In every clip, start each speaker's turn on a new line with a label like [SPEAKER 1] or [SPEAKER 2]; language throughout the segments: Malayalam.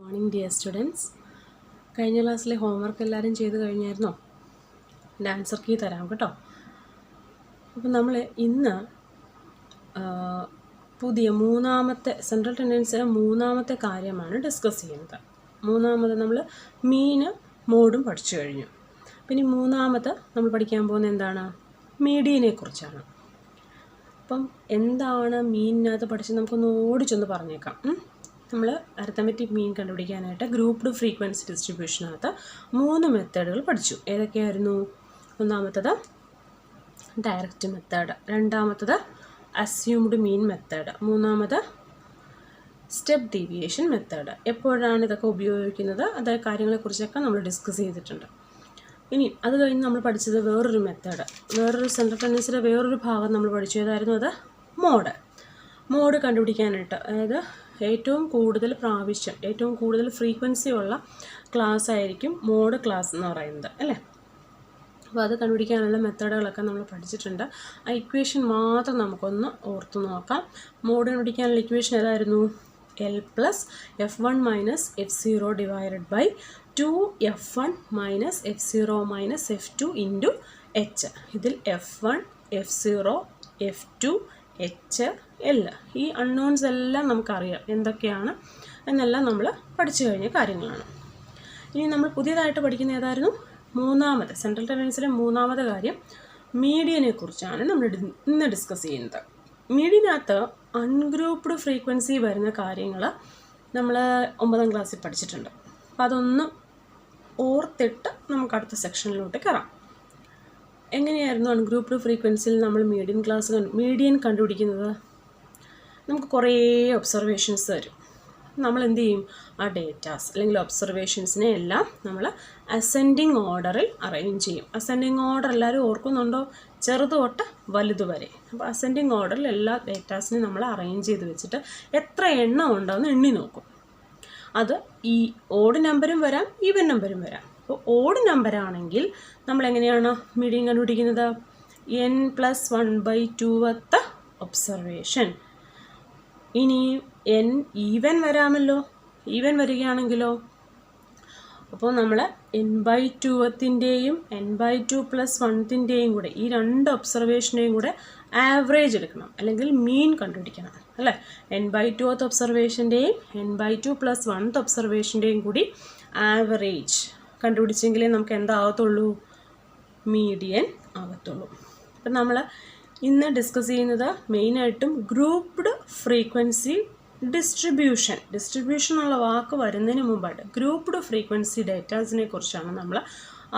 [SPEAKER 1] Morning dear students. കഴിഞ്ഞ ക്ലാസ്സിലെ ഹോംവർക്ക് എല്ലാവരും ചെയ്ത് കഴിഞ്ഞായിരുന്നോ? എൻ്റെ ആൻസർ കീ തരാം കേട്ടോ. അപ്പം നമ്മൾ ഇന്ന് പുതിയ മൂന്നാമത്തെ സെൻട്രൽ ടെൻഡൻസിയുടെ മൂന്നാമത്തെ കാര്യമാണ് ഡിസ്കസ് ചെയ്യുന്നത്. മൂന്നാമത് നമ്മൾ മീന് മോഡും പഠിച്ചു കഴിഞ്ഞു. പിന്നെ മൂന്നാമത് നമ്മൾ പഠിക്കാൻ പോകുന്നത് എന്താണ്? മീഡിയനെ കുറിച്ചാണ്. അപ്പം എന്താണ് മീനിനകത്ത് പഠിച്ചത് നമുക്കൊന്ന് ഓടിച്ചൊന്ന് പറഞ്ഞേക്കാം. നമ്മൾ അരിത്തമെറ്റിക് മീൻ കണ്ടുപിടിക്കാനായിട്ട് ഗ്രൂപ്പ്ഡ് ഫ്രീക്വൻസി ഡിസ്ട്രിബ്യൂഷനകത്ത് 3 മെത്തേഡുകൾ പഠിച്ചു. ഏതൊക്കെയായിരുന്നു? ഒന്നാമത്തത് ഡയറക്റ്റ് മെത്തേഡ്, രണ്ടാമത്തത് അസ്യൂംഡ് മീൻ മെത്തേഡ്, മൂന്നാമത് സ്റ്റെപ്പ് ഡീവിയേഷൻ മെത്തേഡ്. എപ്പോഴാണ് ഇതൊക്കെ ഉപയോഗിക്കുന്നത് അതായത് കാര്യങ്ങളെക്കുറിച്ചൊക്കെ നമ്മൾ ഡിസ്കസ് ചെയ്തിട്ടുണ്ട്. ഇനി അത് കഴിഞ്ഞ് നമ്മൾ പഠിച്ചത് വേറൊരു മെത്തേഡ്, വേറൊരു സെൻട്രൽ ടെൻഡൻസിയുടെ വേറൊരു ഭാഗം നമ്മൾ പഠിച്ചു. ഏതായിരുന്നു അത്? മോഡ് കണ്ടുപിടിക്കാനായിട്ട്, അതായത് ഏറ്റവും കൂടുതൽ പ്രാവശ്യം ഏറ്റവും കൂടുതൽ ഫ്രീക്വൻസി ഉള്ള ക്ലാസ് ആയിരിക്കും മോഡ് ക്ലാസ് എന്ന് പറയുന്നത്, അല്ലേ? അപ്പോൾ അത് കണ്ടുപിടിക്കാനുള്ള മെത്തേഡുകളൊക്കെ നമ്മൾ പഠിച്ചിട്ടുണ്ട്. ആ ഇക്വേഷൻ മാത്രം നമുക്കൊന്ന് ഓർത്ത് നോക്കാം. മോഡ് കണ്ടുപിടിക്കാനുള്ള ഇക്വേഷൻ ഏതായിരുന്നു? L plus F1 minus F0 divided by 2F1 minus F0 minus F2 into H. ഇതിൽ F1, F0, F2, H, L ഈ അൺനോൺസ് എല്ലാം നമുക്കറിയാം എന്തൊക്കെയാണ് എന്നെല്ലാം നമ്മൾ പഠിച്ചു കഴിഞ്ഞ കാര്യങ്ങളാണ്. ഇനി നമ്മൾ പുതിയതായിട്ട് പഠിക്കുന്ന ഏതായിരുന്നു? മൂന്നാമത് സെൻട്രൽ ടെൻഡൻസിലെ മൂന്നാമത്തെ കാര്യം മീഡിയനെ കുറിച്ചാണ് നമ്മൾ ഇന്ന് ഡിസ്കസ് ചെയ്യുന്നത്. മീഡിയനകത്ത് അൺഗ്രൂപ്പ്ഡ് ഫ്രീക്വൻസി വരുന്ന കാര്യങ്ങൾ നമ്മൾ 9ാം ക്ലാസ്സിൽ പഠിച്ചിട്ടുണ്ട്. അപ്പം അതൊന്ന് ഓർത്തിട്ട് നമുക്ക് അടുത്ത സെക്ഷനിലോട്ട് കയറാം. എങ്ങനെയായിരുന്നു അൺഗ്രൂപ്പ്ഡ് ഫ്രീക്വൻസിയിൽ നമ്മൾ മീഡിയൻ കണ്ടുപിടിക്കുന്നത്? നമുക്ക് കുറേ ഒബ്സർവേഷൻസ് തരും. നമ്മൾ എന്ത് ചെയ്യും? ആ ഡേറ്റാസ് അല്ലെങ്കിൽ ഒബ്സർവേഷൻസിനെ എല്ലാം നമ്മൾ അസെൻഡിങ് ഓർഡറിൽ അറേഞ്ച് ചെയ്യും. അസെൻഡിങ് ഓർഡർ എല്ലാവരും ഓർക്കുന്നുണ്ടോ? ചെറുത് തൊട്ട് വലുത് വരെ. അപ്പോൾ അസെൻഡിങ് ഓർഡറിൽ എല്ലാ ഡേറ്റാസിനെയും നമ്മൾ അറേഞ്ച് ചെയ്ത് വെച്ചിട്ട് എത്ര എണ്ണം ഉണ്ടോയെന്ന് എണ്ണി നോക്കും. അത് ഈ ഓഡ് നമ്പരും വരാം, ഈവൻ നമ്പരും വരാം. അപ്പോൾ ഓഡ് നമ്പറാണെങ്കിൽ നമ്മൾ എങ്ങനെയാണ് മീഡിയൻ കണ്ടുപിടിക്കുന്നത്? n+1/2th observation. ഇനി n ഈവൻ വരാമല്ലോ. ഈവൻ വരികയാണെങ്കിലോ അപ്പോൾ നമ്മൾ n/2ത്തിൻ്റെയും n/2+1ത്തിൻ്റെയും കൂടെ ഈ രണ്ട് ഒബ്സർവേഷനെയും കൂടെ ആവറേജ് എടുക്കണം, അല്ലെങ്കിൽ മീൻ കണ്ടുപിടിക്കണം, അല്ലേ? n/2th ഒബ്സർവേഷൻ്റെയും n/2+1th ഒബ്സർവേഷൻ്റെയും കൂടി ആവറേജ് കണ്ടുപിടിച്ചെങ്കിലേ നമുക്ക് എന്താകത്തുള്ളൂ? മീഡിയൻ ആകത്തുള്ളൂ. അപ്പം നമ്മൾ ഇന്ന് ഡിസ്കസ് ചെയ്യുന്നത് മെയിനായിട്ടും ഗ്രൂപ്പ്ഡ് ഫ്രീക്വൻസി ഡിസ്ട്രിബ്യൂഷൻ എന്നുള്ള വാക്ക് വരുന്നതിന് മുമ്പായിട്ട് ഗ്രൂപ്പ്ഡ് ഫ്രീക്വൻസി ഡേറ്റാസിനെ കുറിച്ചാണ് നമ്മൾ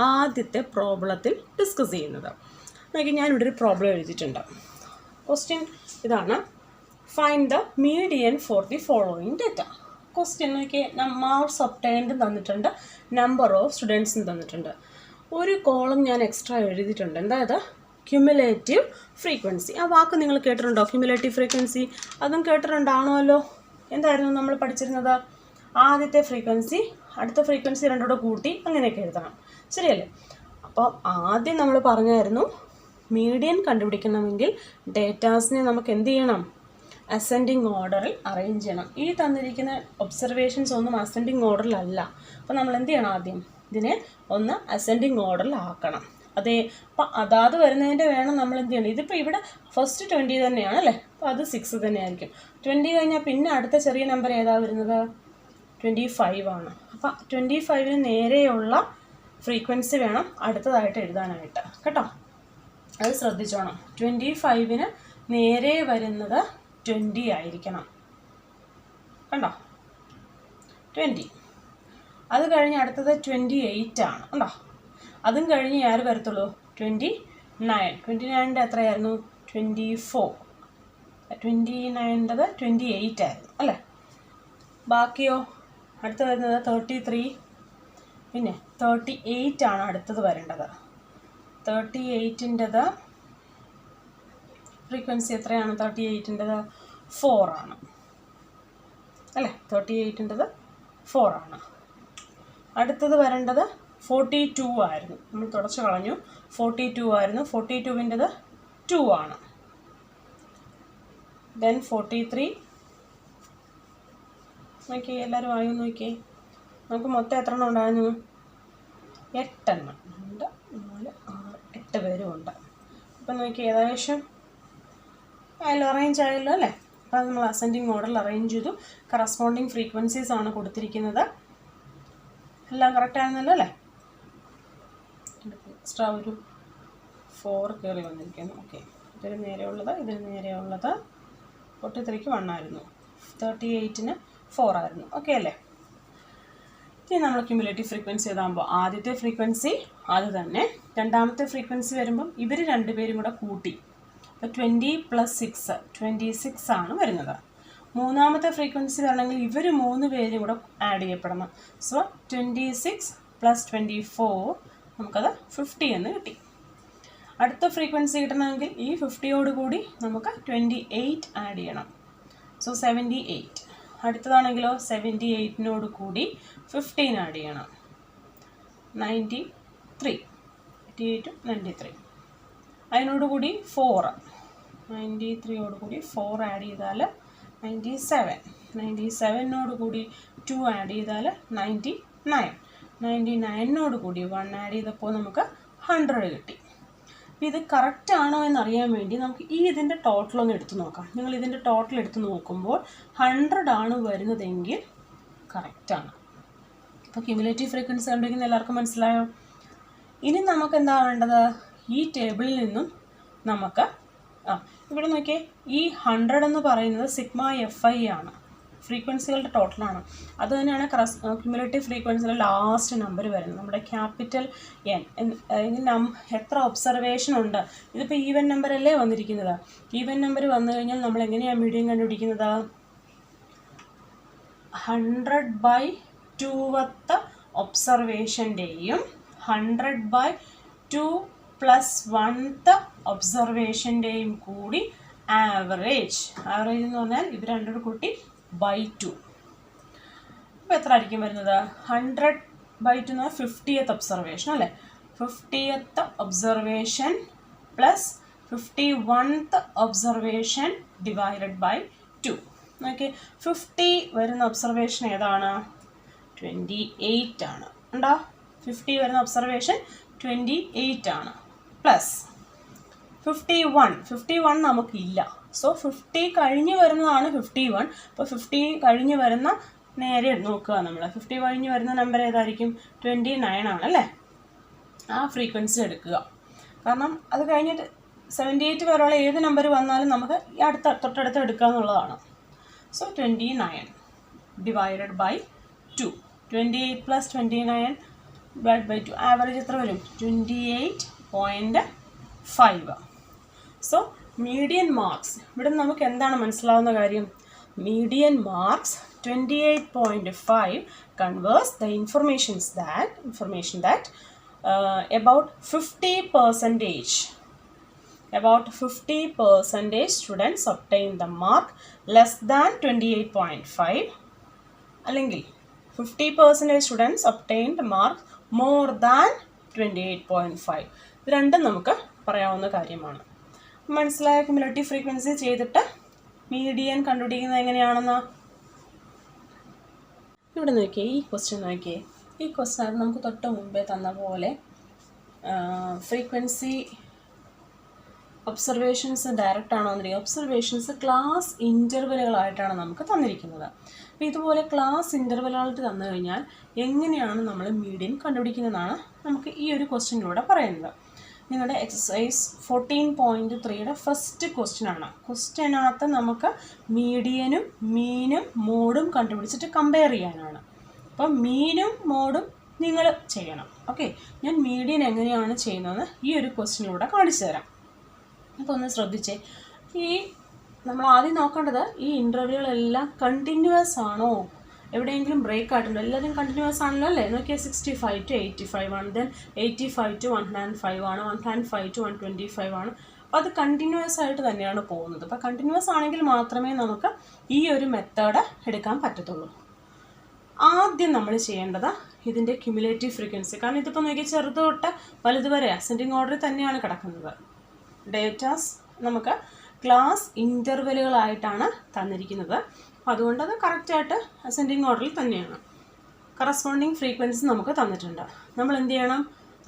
[SPEAKER 1] ആദ്യത്തെ പ്രോബ്ലത്തിൽ ഡിസ്കസ് ചെയ്യുന്നത്. നോക്കി, ഞാനിവിടെ ഒരു പ്രോബ്ലം എഴുതിയിട്ടുണ്ട്. ക്വസ്റ്റ്യൻ ഇതാണ്: find the median for the following data. Question നോക്കി, മാർക്സ് ഒബ്ടൈൻഡ് തന്നിട്ടുണ്ട്, നമ്പർ ഓഫ് സ്റ്റുഡൻസും തന്നിട്ടുണ്ട്. ഒരു കോളം ഞാൻ എക്സ്ട്രാ എഴുതിയിട്ടുണ്ട്. എന്തായത്? Cumulative frequency. ആ വാക്ക് നിങ്ങൾ കേട്ടിട്ടുണ്ടോ? ക്യുമുലേറ്റീവ് ഫ്രീക്വൻസി അതും കേട്ടിട്ടുണ്ടാണല്ലോ. എന്തായിരുന്നു നമ്മൾ പഠിച്ചിരുന്നത്? ആദ്യത്തെ ഫ്രീക്വൻസി അടുത്ത ഫ്രീക്വൻസി രണ്ടോടെ കൂട്ടി അങ്ങനെയൊക്കെ എഴുതണം, ശരിയല്ലേ? അപ്പോൾ ആദ്യം നമ്മൾ പറഞ്ഞായിരുന്നു മീഡിയൻ കണ്ടുപിടിക്കണമെങ്കിൽ ഡേറ്റാസിനെ നമുക്ക് എന്ത് ചെയ്യണം? അസെൻഡിങ് ഓർഡറിൽ അറേഞ്ച് ചെയ്യണം. ഈ തന്നിരിക്കുന്ന ഒബ്സർവേഷൻസ് ഒന്നും അസെൻഡിങ് ഓർഡറിലല്ല. അപ്പോൾ നമ്മൾ എന്ത് ചെയ്യണം? ആദ്യം ഇതിനെ ഒന്ന് അസെൻഡിങ് ഓർഡറിൽ ആക്കണം. അതെ, അപ്പം അതാത് വരുന്നതിൻ്റെ വേണം നമ്മൾ എന്ത് ചെയ്യണം? ഇതിപ്പോൾ ഇവിടെ ഫസ്റ്റ് 20 തന്നെയാണ്, അല്ലേ? അപ്പോൾ അത് 6 തന്നെയായിരിക്കും. 20 കഴിഞ്ഞാൽ പിന്നെ അടുത്ത ചെറിയ നമ്പർ ഏതാ വരുന്നത്? 25 ആണ്. അപ്പം 25ന് നേരെയുള്ള ഫ്രീക്വൻസി വേണം അടുത്തതായിട്ട് എഴുതാനായിട്ട്, കേട്ടോ. അത് ശ്രദ്ധിച്ചോണം. 25ന് നേരെ വരുന്നത് 20 ആയിരിക്കണം, കണ്ടോ? 20. അത് കഴിഞ്ഞ് അടുത്തത് 28 ആണ്, കണ്ടോ? അതും കഴിഞ്ഞ് ആര് വരത്തുള്ളൂ? 29. 29ൻ്റെ എത്രയായിരുന്നു? 24. 29ൻ്റെത് 28 ആയിരുന്നു, അല്ലേ? ബാക്കിയോ? അടുത്ത് വരുന്നത് 33, പിന്നെ 38 ആണ് അടുത്തത് വരേണ്ടത്. 38ൻ്റെത് ഫ്രീക്വൻസി എത്രയാണ്? 38ൻ്റെത് 4 ആണ്, അല്ലേ? 38ൻ്റെത് 4 ആണ്. അടുത്തത് വരേണ്ടത് 42 ആയിരുന്നു. നമ്മൾ തുടച്ച് കളഞ്ഞു. 42 ആയിരുന്നു. 42ൻ്റെത് 2 ആണ്. ദെൻ 43. നോക്കിയേ, എല്ലാവരും ആയോ നോക്കിയേ. നമുക്ക് മൊത്തം എത്ര എണ്ണം ഉണ്ടായിരുന്നു? 8 എണ്ണം. 2, 4, 6, 8 പേരും ഉണ്ട്. അപ്പം നോക്കി ഏകദേശം അതിൽ അറേഞ്ച് ആയല്ലോ അല്ലേ? അപ്പോൾ നമ്മൾ അസെൻഡിങ് ഓർഡറിൽ അറേഞ്ച് ചെയ്തു. കറസ്പോണ്ടിങ് ഫ്രീക്വൻസീസ് ആണ് കൊടുത്തിരിക്കുന്നത്. എല്ലാം കറക്റ്റ് ആയിരുന്നല്ലോ അല്ലേ? എക്സ്ട്രാ ഒരു 4 കയറി വന്നിരിക്കുന്നു. ഓക്കെ, ഇതിന് നേരെയുള്ളത് 43ക്ക് 1 ആയിരുന്നു, 38ന് 4 ആയിരുന്നു. ഓക്കെ അല്ലേ? ഇനി നമ്മൾ ക്യുമുലേറ്റീവ് ഫ്രീക്വൻസി എഴുതാകുമ്പോൾ ആദ്യത്തെ ഫ്രീക്വൻസി അത് തന്നെ, രണ്ടാമത്തെ ഫ്രീക്വൻസി വരുമ്പം ഇവർ രണ്ടുപേരും കൂടെ കൂട്ടി, അപ്പോൾ 20 + 6 26 ആണ് വരുന്നത്. മൂന്നാമത്തെ ഫ്രീക്വൻസി വരണമെങ്കിൽ ഇവർ 3 പേരും കൂടെ ആഡ് ചെയ്യപ്പെടണം. സോ 26 + 24 നമുക്കത് 50 എന്ന് കിട്ടി. അടുത്ത ഫ്രീക്വൻസി കിട്ടണമെങ്കിൽ ഈ 50യോട് കൂടി നമുക്ക് 28 ആഡ് ചെയ്യണം. സോ 78. അടുത്തതാണെങ്കിലോ 78നോട് കൂടി 15 ആഡ് ചെയ്യണം, 93. 88 93. അതിനോട് കൂടി 4, 93യോട് കൂടി 4 ആഡ് ചെയ്താൽ 97. 97നോട് കൂടി 2 ആഡ് ചെയ്താൽ 99. 99നോട് കൂടി 1 ആഡ് ചെയ്തപ്പോൾ നമുക്ക് 100 കിട്ടി. അപ്പോൾ ഇത് കറക്റ്റ് ആണോ എന്നറിയാൻ വേണ്ടി നമുക്ക് ഇതിൻ്റെ ടോട്ടൽ ഒന്ന് എടുത്ത് നോക്കാം. നിങ്ങൾ ഇതിൻ്റെ ടോട്ടൽ എടുത്ത് നോക്കുമ്പോൾ 100 ആണ് വരുന്നതെങ്കിൽ കറക്റ്റാണ്. അപ്പോൾ ക്യുമുലേറ്റീവ് ഫ്രീക്വൻസി കണ്ടുപിടിക്കുന്ന എല്ലാവർക്കും മനസ്സിലായോ? ഇനി നമുക്ക് എന്താ വേണ്ടത്? ഈ ടേബിളിൽ നിന്നും നമുക്ക് ഇവിടെ നോക്കിയേ, ഈ 100 എന്ന് പറയുന്നത് σFi ആണ്, ഫ്രീക്വൻസികളുടെ ടോട്ടലാണ്. അത് തന്നെയാണ് ക്യുമുലേറ്റീവ് ഫ്രീക്വൻസിയുടെ ലാസ്റ്റ് നമ്പർ വരുന്നത്, നമ്മുടെ ക്യാപിറ്റൽ N. എത്ര ഒബ്സർവേഷൻ ഉണ്ട്? ഇതിപ്പോൾ ഈവൻ നമ്പർ അല്ലേ വന്നിരിക്കുന്നത്. ഈവൻ നമ്പർ വന്നു കഴിഞ്ഞാൽ നമ്മൾ എങ്ങനെയാണ് മീഡിയം കണ്ടുപിടിക്കുന്നത്? 100/2th ഒബ്സർവേഷൻ്റെയും 100/2 + 1th ഒബ്സർവേഷൻ്റെയും കൂടി ആവറേജ് എന്ന് പറഞ്ഞാൽ ഇത് രണ്ടും കൂട്ടി /2. അപ്പോൾ എത്ര ആയിരിക്കും വരുന്നത്? 100/2 എന്ന് പറഞ്ഞാൽ 50th ഒബ്സർവേഷൻ അല്ലേ? 50th observation plus 51th observation /2. Okay, 50 വരുന്ന ഒബ്സർവേഷൻ ഏതാണ്? 28 ആണ്. ഉണ്ടോ? 50 വരുന്ന ഒബ്സർവേഷൻ 28 ആണ്. പ്ലസ് 51 നമുക്കില്ല. സോ 50 കഴിഞ്ഞ് വരുന്നതാണ് 51. അപ്പോൾ 50 കഴിഞ്ഞ് വരുന്ന നേരെ നോക്കുക നമ്മൾ. 50 കഴിഞ്ഞ് വരുന്ന നമ്പർ ഏതായിരിക്കും? 29 ആണല്ലേ? ആ ഫ്രീക്വൻസി എടുക്കുക. കാരണം അത് കഴിഞ്ഞിട്ട് 78 വരെയുള്ള ഏത് നമ്പർ വന്നാലും നമുക്ക് ഈ തൊട്ടടുത്ത് എടുക്കുക എന്നുള്ളതാണ്. സോ 29 /2. 28 + 29 /2. ആവറേജ് എത്ര വരും? 28.5. സോ മീഡിയൻ മാർക്സ് ഇവിടെ നമുക്ക് എന്താണ് മനസ്സിലാവുന്ന കാര്യം? Median marks 28.5 conveys the information that about 50% students obtain the mark less than 28.5, അല്ലെങ്കിൽ 50% students obtain the mark more than 28.5. ഇത് രണ്ടും നമുക്ക് പറയാവുന്ന കാര്യമാണ്. മനസ്സിലായ ക്യുമുലേറ്റീവ് ഫ്രീക്വൻസി ചെയ്തിട്ട് മീഡിയൻ കണ്ടുപിടിക്കുന്നത് എങ്ങനെയാണെന്ന് ഇവിടെ നോക്കിയേ. ഈ ക്വസ്റ്റ്യൻ നോക്കിയേ. ഈ ക്വസ്റ്റ്യൻ നമുക്ക് തൊട്ട് മുമ്പേ തന്ന പോലെ ഫ്രീക്വൻസി ഒബ്സർവേഷൻസ് ഡയറക്റ്റ് ആണോ എന്നിരിക്കും. ഒബ്സർവേഷൻസ് ക്ലാസ് ഇൻ്റർവെലുകളായിട്ടാണ് നമുക്ക് തന്നിരിക്കുന്നത്. അപ്പോൾ ഇതുപോലെ ക്ലാസ് ഇൻ്റർവെലുകളായിട്ട് തന്നു കഴിഞ്ഞാൽ എങ്ങനെയാണ് നമ്മൾ മീഡിയൻ കണ്ടുപിടിക്കുന്നതെന്നാണ് നമുക്ക് ഈ ഒരു ക്വസ്റ്റ്യനിലൂടെ പറയുന്നത്. നിങ്ങളുടെ എക്സസൈസ് 14.3യുടെ ഫസ്റ്റ് ക്വസ്റ്റ്യനാണ്. ക്വസ്റ്റ്യനകത്ത് നമുക്ക് മീഡിയനും മീനും മോഡും കണ്ടുപിടിച്ചിട്ട് കമ്പയർ ചെയ്യാനാണ്. അപ്പം മീനും മോഡും നിങ്ങൾ ചെയ്യണം. ഓക്കെ, ഞാൻ മീഡിയൻ എങ്ങനെയാണ് ചെയ്യുന്നതെന്ന് ഈ ഒരു ക്വസ്റ്റ്യനിലൂടെ കാണിച്ചു തരാം. അപ്പോൾ ഒന്ന് ശ്രദ്ധിച്ചേ. നമ്മൾ ആദ്യം നോക്കേണ്ടത് ഈ ഇൻ്റർവ്യൂകളെല്ലാം കണ്ടിന്യൂസ് ആണോ, എവിടെയെങ്കിലും ബ്രേക്ക് ആയിട്ടുണ്ടോ? എല്ലാവരും കണ്ടിന്യൂസ് ആണല്ലോ അല്ലേ? നോക്കിയാൽ 65 to 85 ആണ്, ദെൻ 85 to 105 ആണ്, 105 to 125 ആണ്. അപ്പോൾ അത് കണ്ടിന്യൂസ് ആയിട്ട് തന്നെയാണ് പോകുന്നത്. അപ്പോൾ കണ്ടിന്യൂസ് ആണെങ്കിൽ മാത്രമേ നമുക്ക് ഈ ഒരു മെത്തേഡ് എടുക്കാൻ പറ്റത്തുള്ളൂ. ആദ്യം നമ്മൾ ചെയ്യേണ്ടത് ഇതിൻ്റെ ക്യുമുലേറ്റീവ് ഫ്രീക്വൻസി. കാരണം ഇതിപ്പോൾ നോക്കിയാൽ ചെറുത് തൊട്ട് വലുത് വരെ അസെൻഡിങ് ഓർഡറിൽ തന്നെയാണ് കിടക്കുന്നത്. ഡേറ്റാസ് നമുക്ക് ക്ലാസ് ഇൻ്റർവെലുകളായിട്ടാണ് തന്നിരിക്കുന്നത്. അപ്പോൾ അതുകൊണ്ട് അത് കറക്റ്റായിട്ട് അസെൻഡിങ് ഓർഡറിൽ തന്നെയാണ്. കറസ്പോണ്ടിങ് ഫ്രീക്വൻസി നമുക്ക് തന്നിട്ടുണ്ട്. നമ്മൾ എന്ത് ചെയ്യണം?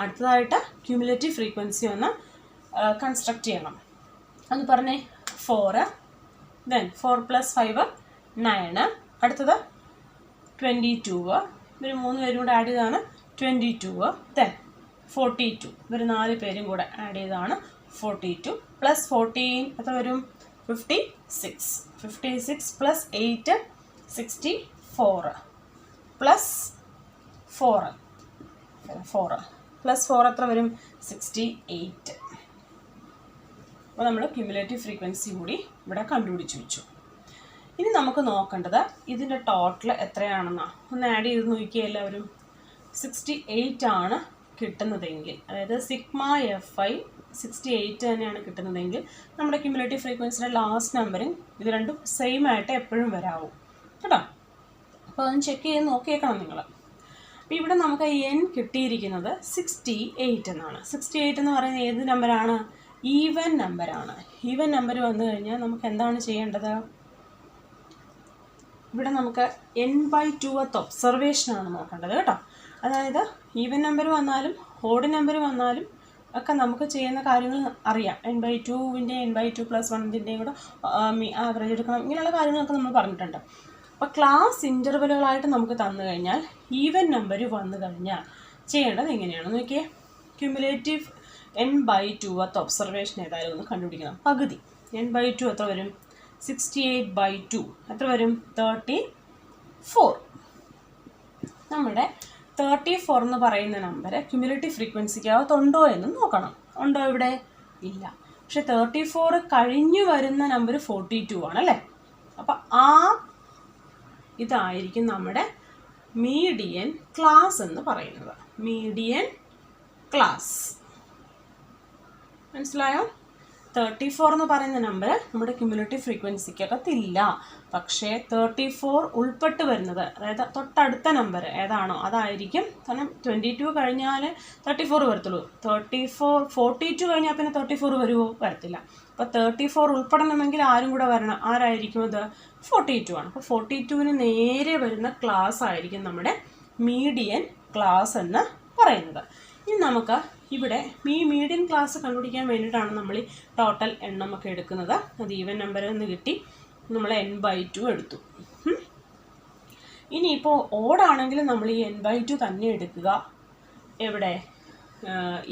[SPEAKER 1] അടുത്തതായിട്ട് ക്യൂമുലേറ്റീവ് ഫ്രീക്വൻസി ഒന്ന് കൺസ്ട്രക്ട് ചെയ്യണം. എന്ന് പറഞ്ഞേ. 4, ദെൻ 4 + 5 9, അടുത്തത് 22, ഇവർ 3 പേരും കൂടെ ആഡ് ചെയ്താണ് 22, ദെൻ 42, ഇവർ 4 പേരും കൂടെ ആഡ് ചെയ്താണ് 42 + 14 എത്ര വരും? 56. 56 + 8 64 + 4 എത്ര വരും? 68. അപ്പോൾ നമ്മൾ ക്യുമുലേറ്റീവ് ഫ്രീക്വൻസി കൂടി ഇവിടെ കണ്ടുപിടിച്ച് വെച്ചു. ഇനി നമുക്ക് നോക്കേണ്ടത് ഇതിൻ്റെ ടോട്ടൽ എത്രയാണെന്നാണ്. ഒന്ന് ആഡ് ചെയ്ത് നോക്കിയാൽ എല്ലാവരും. 68 ആണ് കിട്ടുന്നതെങ്കിൽ, അതായത് σFi 68 തന്നെയാണ് കിട്ടുന്നതെങ്കിൽ നമ്മുടെ ക്യുമുലേറ്റീവ് ഫ്രീക്വൻസിയുടെ ലാസ്റ്റ് നമ്പറിങ് ഇത് രണ്ടും സെയിം ആയിട്ട് എപ്പോഴും വരാവും കേട്ടോ. അപ്പോൾ അതൊന്ന് ചെക്ക് ചെയ്ത് നോക്കിയേക്കണം നിങ്ങൾ. അപ്പോൾ ഇവിടെ നമുക്ക് n കിട്ടിയിരിക്കുന്നത് 68 എന്നാണ്. 68 എന്ന് പറയുന്നത് ഏത് നമ്പറാണ്? ഈവൻ നമ്പറാണ്. ഈവൻ നമ്പർ വന്നു കഴിഞ്ഞാൽ നമുക്ക് എന്താണ് ചെയ്യേണ്ടത്? ഇവിടെ നമുക്ക് n/2th ഒബ്സർവേഷനാണ് നോക്കേണ്ടത് കേട്ടോ. അതായത് ഈവൻ നമ്പർ വന്നാലും ഓഡ് നമ്പർ വന്നാലും ഒക്കെ നമുക്ക് ചെയ്യുന്ന കാര്യങ്ങൾ അറിയാം. n/2-ൻ്റെ n/2 + 1-ൻ്റെയും കൂടെ ആവറേജ് എടുക്കണം, ഇങ്ങനെയുള്ള കാര്യങ്ങളൊക്കെ നമ്മൾ പറഞ്ഞിട്ടുണ്ട്. അപ്പോൾ ക്ലാസ് ഇൻ്റർവെലുകളായിട്ട് നമുക്ക് തന്നു കഴിഞ്ഞാൽ ഈവൻ നമ്പർ വന്നു കഴിഞ്ഞാൽ ചെയ്യേണ്ടത് എങ്ങനെയാണെന്ന് നോക്കിയേ. ക്യുമുലേറ്റീവ് n/2th ഒബ്സർവേഷൻ ഏതായാലും ഒന്ന് കണ്ടുപിടിക്കണം. പകുതി n/2 എത്ര വരും? 68/2 എത്ര വരും? 34. നമ്മുടെ 34 എന്ന് പറയുന്ന നമ്പർ ക്യുമുലേറ്റീവ് ഫ്രീക്വൻസിക്കകത്തുണ്ടോ എന്ന് നോക്കണം. ഉണ്ടോ ഇവിടെ? ഇല്ല. പക്ഷെ 34 കഴിഞ്ഞു വരുന്ന നമ്പർ 42 ആണല്ലേ. അപ്പം ഇതായിരിക്കും നമ്മുടെ മീഡിയൻ ക്ലാസ് എന്ന് പറയുന്നത്. മീഡിയൻ ക്ലാസ് മനസ്സിലായോ? 34 എന്ന് പറയുന്ന നമ്പർ നമ്മുടെ ക്യുമുലേറ്റീവ് ഫ്രീക്വൻസിക്കകത്തില്ല. പക്ഷേ 34 ഉൾപ്പെട്ട് വരുന്നത്, അതായത് തൊട്ടടുത്ത നമ്പർ ഏതാണോ അതായിരിക്കും. കാരണം 22 കഴിഞ്ഞാൽ 34 വരത്തുള്ളൂ. 42 കഴിഞ്ഞാൽ പിന്നെ 34 വരുമോ? വരത്തില്ല. അപ്പോൾ 34 ഉൾപ്പെടണമെങ്കിൽ ആരും കൂടെ വരണം. ആരായിരിക്കും അത്? 42 ആണ്. അപ്പോൾ 42-ന് നേരെ വരുന്ന ക്ലാസ് ആയിരിക്കും നമ്മുടെ മീഡിയൻ ക്ലാസ് എന്ന് പറയുന്നത്. ഇനി നമുക്ക് ഇവിടെ മീഡിയൻ ക്ലാസ് കണ്ടുപിടിക്കാൻ വേണ്ടിയിട്ടാണ് നമ്മൾ ഈ ടോട്ടൽ എണ്ണമൊക്കെ എടുക്കുന്നത്. അത് ഈവൻ നമ്പർ എന്ന് കിട്ടി, നമ്മൾ n/2 എടുത്തു. ഇനിയിപ്പോൾ ഓടാണെങ്കിൽ നമ്മൾ ഈ n/2 തന്നെ എടുക്കുക. എവിടെ?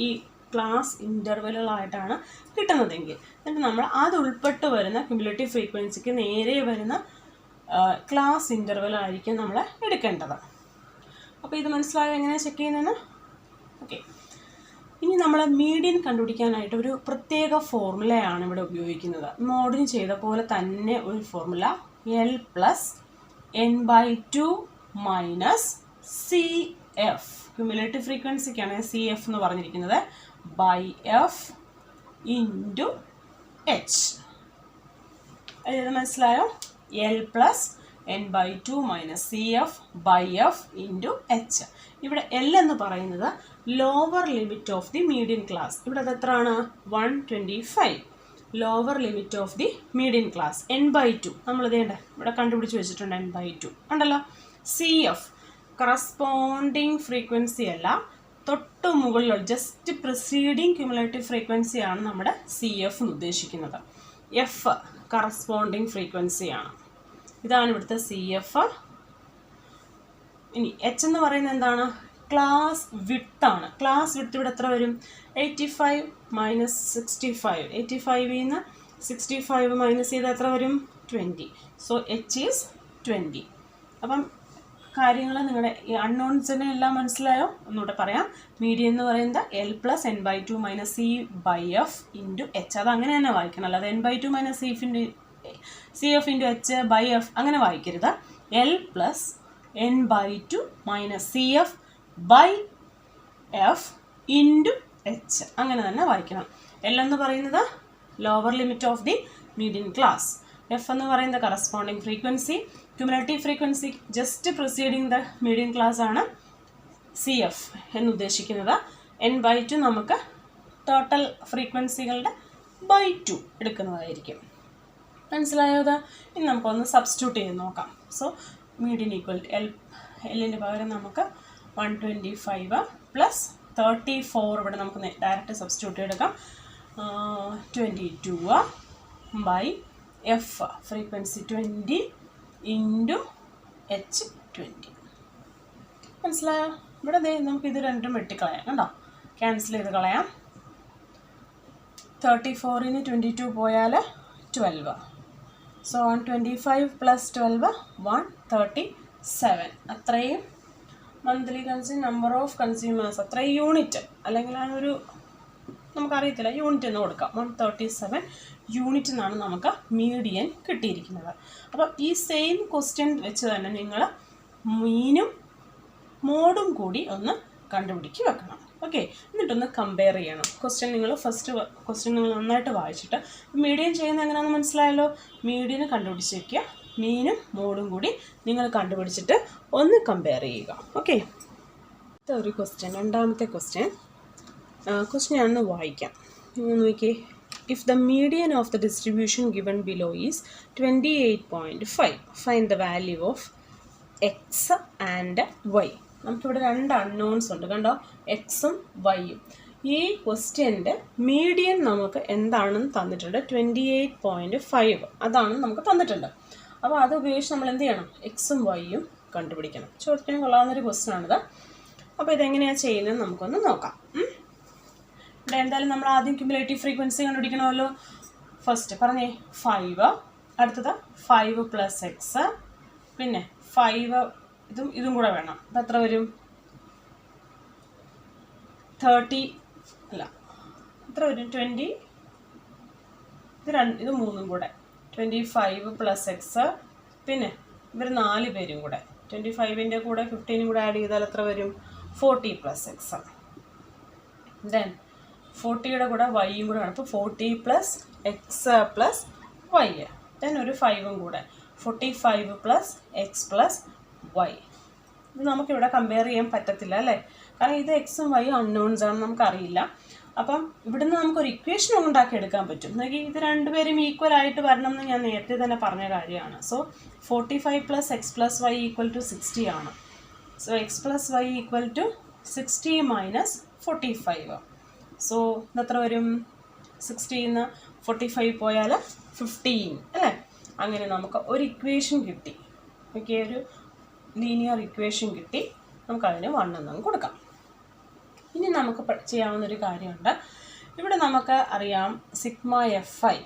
[SPEAKER 1] ഈ ക്ലാസ് ഇൻ്റർവെലുകളായിട്ടാണ് കിട്ടുന്നതെങ്കിൽ എന്നിട്ട് നമ്മൾ അത് ഉൾപ്പെട്ട് വരുന്ന ക്യുമുലേറ്റീവ് ഫ്രീക്വൻസിക്ക് നേരെ വരുന്ന ക്ലാസ് ഇൻ്റർവെലായിരിക്കും നമ്മൾ എടുക്കേണ്ടത്. അപ്പോൾ ഇത് മനസ്സിലായോ എങ്ങനെയാണ് ചെക്ക് ചെയ്യുന്നതെന്ന്? ഓക്കെ. ഇനി നമ്മൾ മീഡിയൻ കണ്ടുപിടിക്കാനായിട്ട് ഒരു പ്രത്യേക ഫോർമുലയാണ് ഇവിടെ ഉപയോഗിക്കുന്നത്. മോഡിന് ചെയ്ത പോലെ തന്നെ ഒരു formula, L + n/2 - CF. Cumulative ഫ്രീക്വൻസിക്കാണ് CF എന്ന് പറഞ്ഞിരിക്കുന്നത്. /f × h. ഇത് മനസ്സിലായോ? L + n/2 - CF /f × h. ഇവിടെ L എന്ന് പറയുന്നത് lower limit of the median class. ഇവിടെ അത് എത്രയാണ്? 125. Lower limit of the median class n/2 നമ്മൾ ഇതേണ്ട ഇവിടെ കണ്ടുപിടിച്ച് വെച്ചിട്ടുണ്ട്. n/2 ഉണ്ടല്ലോ. CF കറസ്പോണ്ടിങ് ഫ്രീക്വൻസി അല്ല, തൊട്ട് മുകളിലുള്ള ജസ്റ്റ് പ്രിസീഡിങ് ക്യുമുലേറ്റീവ് ഫ്രീക്വൻസിയാണ് നമ്മുടെ CF എന്ന് ഉദ്ദേശിക്കുന്നത്. F കറസ്പോണ്ടിങ് ഫ്രീക്വൻസിയാണ്. ഇതാണ് ഇവിടുത്തെ CF. ഇനി H എന്ന് പറയുന്നത് എന്താണ്? ക്ലാസ് വിഡ്ത്താണ്. ക്ലാസ് വിഡ്ത്ത് ഇവിടെ എത്ര വരും? 85 - 65. 85-ൽ നിന്ന് 65 മൈനസ് ചെയ്താൽ എത്ര വരും? 20. So H is 20. അപ്പം കാര്യങ്ങൾ നിങ്ങളുടെ ഈ അൺനോൺസിനെ എല്ലാം മനസ്സിലായോ? ഒന്നുകൂടെ പറയാം. മീഡിയൻ എന്ന് പറയുന്നത് L + n/2 - CF × h. അത് അങ്ങനെ തന്നെ വായിക്കണം. അല്ലാതെ n/2 - CF × h/f അങ്ങനെ വായിക്കരുത്. L + n/2 - CF /f × h അങ്ങനെ തന്നെ വായിക്കണം. L എന്ന് പറയുന്നത് lower limit of the median class. F എന്ന് പറയുന്നത് corresponding frequency. Cumulative frequency just preceding the median class ആണ് CF എന്ന് ഉദ്ദേശിക്കുന്നത്. n/2 നമുക്ക് ടോട്ടൽ ഫ്രീക്വൻസികളുടെ /2 എടുക്കുന്നതായിരിക്കും. മനസ്സിലായോ? ഇനി നമുക്കൊന്ന് സബ്സ്റ്റിറ്റ്യൂട്ട് ചെയ്ത് നോക്കാം. സോ മീഡിയൻ ഈക്വൽ L എല്ലിൻ്റെ പകരം നമുക്ക് 125 പ്ലസ് 34 ഇവിടെ നമുക്ക് ഡയറക്റ്റ് സബ്സ്റ്റിറ്റ്യൂട്ട് എടുക്കാം. 22 by F frequency 20 into H 20. മനസ്സിലായോ? ഇവിടെ നമുക്കിത് രണ്ടും വെട്ടിക്കളയാം കേട്ടോ, ക്യാൻസൽ ചെയ്ത് കളയാം. 34-ന് 22 പോയാൽ 12. So 125 plus 12 137. അത്രയും മന്ത്ലി നമ്പർ ഓഫ് കൺസ്യൂമേഴ്സ്, അത്രയും യൂണിറ്റ്, അല്ലെങ്കിൽ ആ ഒരു നമുക്കറിയത്തില്ല, യൂണിറ്റ് എന്ന് കൊടുക്കാം. 137 യൂണിറ്റ് എന്നാണ് നമുക്ക് മീഡിയൻ കിട്ടിയിരിക്കുന്നത്. അപ്പം ഈ സെയിം ക്വസ്റ്റ്യൻ വെച്ച് തന്നെ നിങ്ങൾ മീനും മോഡും കൂടി ഒന്ന് കണ്ടുപിടിച്ച് വെക്കണം. ഓക്കെ, എന്നിട്ടൊന്ന് കമ്പയർ ചെയ്യണം. ഫസ്റ്റ് ക്വസ്റ്റ്യൻ നിങ്ങൾ നന്നായിട്ട് വായിച്ചിട്ട് മീഡിയൻ ചെയ്യുന്നത് എങ്ങനെയാണെന്ന് മനസ്സിലായല്ലോ. മീഡിയന് കണ്ടുപിടിച്ച് വയ്ക്കുക, മീനും മോഡും കൂടി നിങ്ങൾ കണ്ടുപിടിച്ചിട്ട് ഒന്ന് കമ്പയർ ചെയ്യുക. ഓക്കെ, ഒരു ക്വസ്റ്റ്യൻ, രണ്ടാമത്തെ ക്വസ്റ്റ്യൻ ആണെന്ന് വായിക്കാം. നോക്കിയേ. If the median of the distribution given below is 28.5, find the value of x and y. നമുക്കിവിടെ രണ്ട് അൺനോൺസ് ഉണ്ട് കണ്ടോ, എക്സും വൈയും. ഈ ക്വസ്റ്റ്യൻ്റെ മീഡിയൻ നമുക്ക് എന്താണെന്ന് തന്നിട്ടുണ്ട്, 28.5 അതാണ് നമുക്ക് തന്നിട്ടുണ്ട്. അപ്പോൾ അത് ഉപയോഗിച്ച് നമ്മൾ എന്ത് ചെയ്യണം, എക്സും വൈയും കണ്ടുപിടിക്കണം. ചോദിക്കാൻ കൊള്ളാവുന്നൊരു ക്വസ്റ്റ്യൻ ആണിത്. അപ്പോൾ ഇതെങ്ങനെയാണ് ചെയ്യുന്നത് നമുക്കൊന്ന് നോക്കാം. ഇവിടെ എന്തായാലും നമ്മൾ ആദ്യം ക്യുമുലേറ്റീവ് ഫ്രീക്വൻസി കണ്ടുപിടിക്കണമല്ലോ. ഫസ്റ്റ് പറഞ്ഞേ 5, അടുത്തത് 5 പ്ലസ് എക്സ്, പിന്നെ 5 ഇതും കൂടെ വേണം. അപ്പം എത്ര വരും? 30 അല്ല, എത്ര വരും? 20. ഇത് മൂന്നും കൂടെ 25 പ്ലസ് എക്സ്, പിന്നെ ഇവർ 4 പേരും കൂടെ 25ൻ്റെ കൂടെ 15 കൂടെ ആഡ് ചെയ്താൽ എത്ര വരും? 40 പ്ലസ് എക്സ്. ദെൻ 40യുടെ കൂടെ വൈയും കൂടെ ആണ്. അപ്പോൾ 40 plus X plus Y. Then ഒരു 5ഉം കൂടെ 45 പ്ലസ് എക്സ് പ്ലസ് വൈ. ഇത് നമുക്കിവിടെ കമ്പയർ ചെയ്യാൻ പറ്റത്തില്ല അല്ലേ, കാരണം ഇത് എക്സും വൈയും അൺനോൺസ് ആണ്, നമുക്കറിയില്ല. അപ്പം ഇവിടുന്ന് നമുക്കൊരു ഇക്വേഷൻ ഉണ്ടാക്കി എടുക്കാൻ പറ്റും. എന്നെങ്കിൽ ഇത് രണ്ടുപേരും ഈക്വൽ ആയിട്ട് വരണം എന്ന് ഞാൻ നേരത്തെ തന്നെ പറഞ്ഞ കാര്യമാണ്. So 45 plus X plus y equal to 60 ആണ്. So x plus y equal to 60 minus 45. So ഇതെത്ര വരും? 60-ന്ന് 45 പോയാൽ 15 അല്ലേ. അങ്ങനെ നമുക്ക് ഒരു ഇക്വേഷൻ കിട്ടി. ഓക്കെ, ഒരു ലീനിയർ ഇക്വേഷൻ കിട്ടി. നമുക്കതിന് 1 എന്നും കൊടുക്കാം. ഇനി നമുക്ക് ചെയ്യാവുന്നൊരു കാര്യമുണ്ട്. ഇവിടെ നമുക്ക് അറിയാം സിഗ്മ എഫ് ഐ